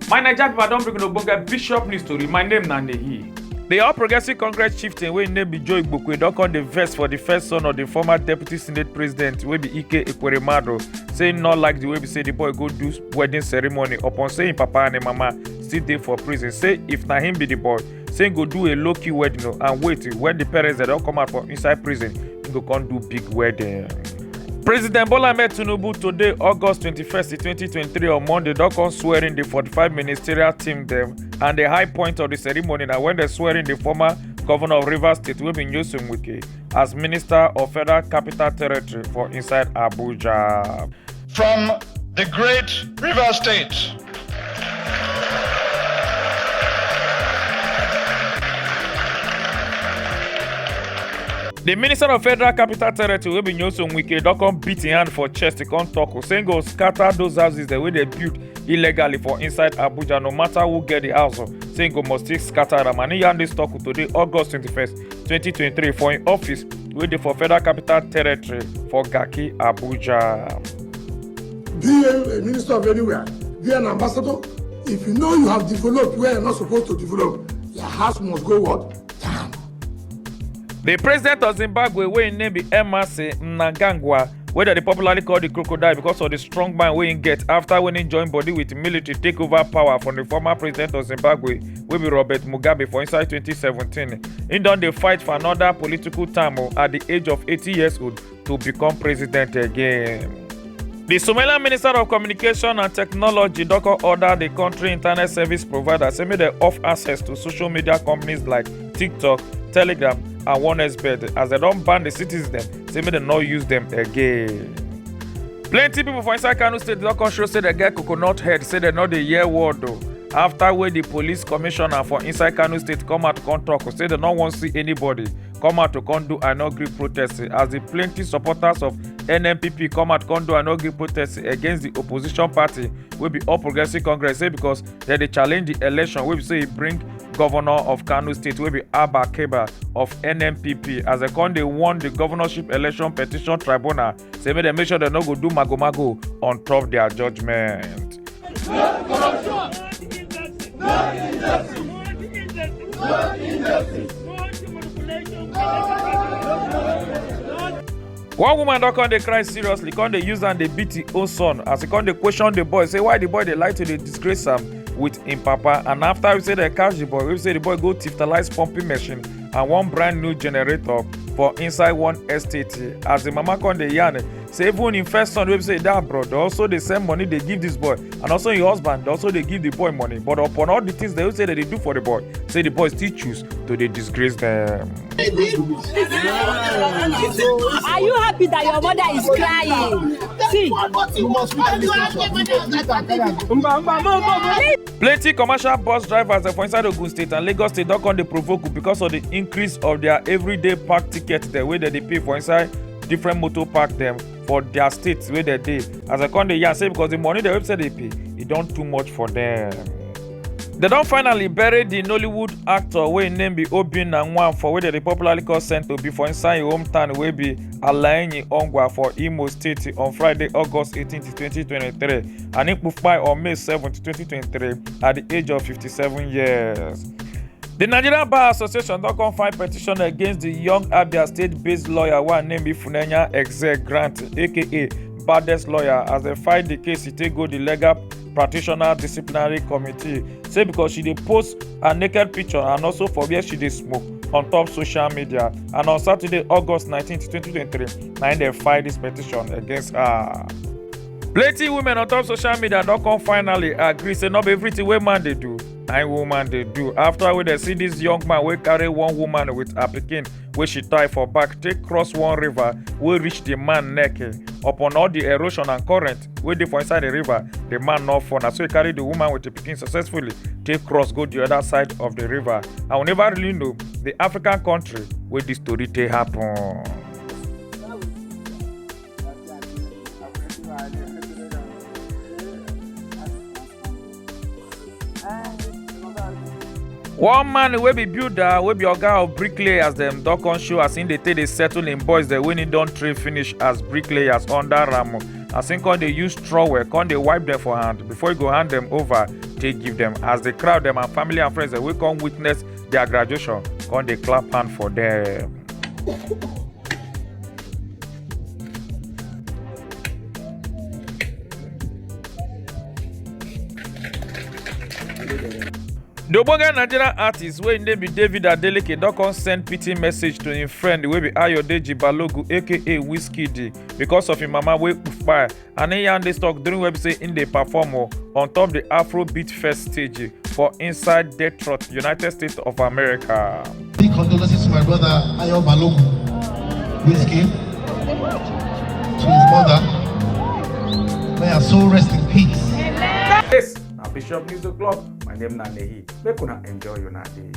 My Nigeria people don't bring no bunga Bishop news story. My name Nandehi. The All Progressive Congress chieftain wey name be Joe Igbokwe don come the verse for the first son of the former deputy senate president wey be Ike Ekweremadu, saying not like the way we say the boy go do wedding ceremony upon saying papa and mama still dey for prison. Say if na him be the boy, say go do a low-key wedding and wait when the parents that don come out from inside prison, he go come do big wedding. President Bola Ahmed Tinubu today, August 21st, 2023, on Monday, don come swearing the 45 ministerial team them, and the high point of the ceremony na when they swearing the former governor of Rivers State, wey be Nyesom Wike, as Minister of Federal Capital Territory for inside Abuja. From the great Rivers State, the Minister of Federal Capital Territory wey be Nyesom Wike don come beat him hand for chest to come talk, saying go scatter those houses the way they built illegally for inside Abuja, no matter who get the house, saying go must still scatter them. And he hand this talk today, August 21st, 2023, for in office wey dey for Federal Capital Territory for Garki, Abuja. Be a minister of anywhere, be an ambassador. If you know you have developed where you're not supposed to develop, your house must go what? Down. The president of Zimbabwe, wey him name be Emerson Mnangagwa, wey they popularly call the crocodile because of the strong man wey he get after when he joined body with military take over power from the former president of Zimbabwe, wey be Robert Mugabe, for inside 2017. He don dey fight for another political term at the age of 80 years old to become president again. The Somalian Minister of Communication and Technology don order the country internet service provider say make dem off access to social media companies like TikTok, Telegram, and OneXBet, as they don't ban the citizens them, say make them not use them again. Plenty people for inside Kano State don come show say they get coconut head, say they know the year word though. After wey the police commissioner for inside Kano State come out to come talk, say they don't want to see anybody come out to come do inaugural protest, as the plenty supporters of NNPP come out come do inaugural protest against the opposition party wey be All Progressive Congress, say because they challenge the election wey be say e bring governor of Kano State wey be Abba Keba of NNPP, as they come they won the governorship election petition tribunal, say make dem make sure they no go do mago on top their judgment. No corruption. No injustice. No injustice. One woman don come dey cry seriously, come dey use am dey beat him own son, as he come dey question the boy, say why the boy dey like to dey disgrace am with him papa. And after we say they catch the boy, we say the boy go tiftalize pumping machine and one brand new generator for inside one estate. As the mama come dey yarn, say even him first son wey say that brother also dey send money they give this boy, and also him husband also they give the boy money, but upon all the things they say that they do for the boy, say the boy still choose to dey disgrace them. Are you happy that your mother is crying? See, plenty commercial bus drivers for inside Ogun State and Lagos State don come dey provoke because of the increase of their everyday park ticket, the way that they pay for inside different motor park them for their states where they dey. As I come dey yarn, say because the money the website they pay, it don't too much for them. They don finally bury the Nollywood actor wey name be Obin Nwan for where they popularly call Sento be for inside his hometown wey be Alaenyi Ongwa for Imo State on Friday, August 18, 2023, and he died on May 7, 2023 at the age of 57 years. The Nigerian Bar Association don come file petition against the young Abia State-based lawyer one named Funenya Exe Grant, aka baddest lawyer, as they fight the case. He take go the legal practitioner disciplinary committee, say because she dey post her naked picture and also for where she dey smoke on top social media. And on Saturday, August 19, 2023, na they file this petition against her. Plenty women on top social media don come finally agree say not everything wey man dey do, na woman dey do. After wey they see this young man wey carry one woman with her pikin wey she tie for back take cross one river wey reach the man neck. Upon all the erosion and current wey dey for inside the river, the man no fall, na so he carry the woman with the pikin successfully take cross go the other side of the river. And we never really know the African country where this story take happen. One man wey be builder, wey be oga of bricklayers, dem don come show as im dey take dey settle im boys dem wey im don train finish as bricklayers under am. as him come dey use trowel come dey wipe them for hand before he go hand them over take give them. As the crowd them and family and friends dem wey come witness their graduation come dey clap hand for them. The ogbonge Nigerian artist wey name be David Adeleke don come send pity message to him friend wey be Ayodeji Balogun aka Wizkid because of him mama wey kpai, and he yarn dis talk during wey be say him dey perform on top the Afrobeat Fest stage for inside Detroit, United States of America. Big condolences to my brother Ayo Balogun Wizkid, to his mother. May her soul rest in peace. Yes, na Bishop News O'Clock. My name na Nehi. Make una enjoy your day.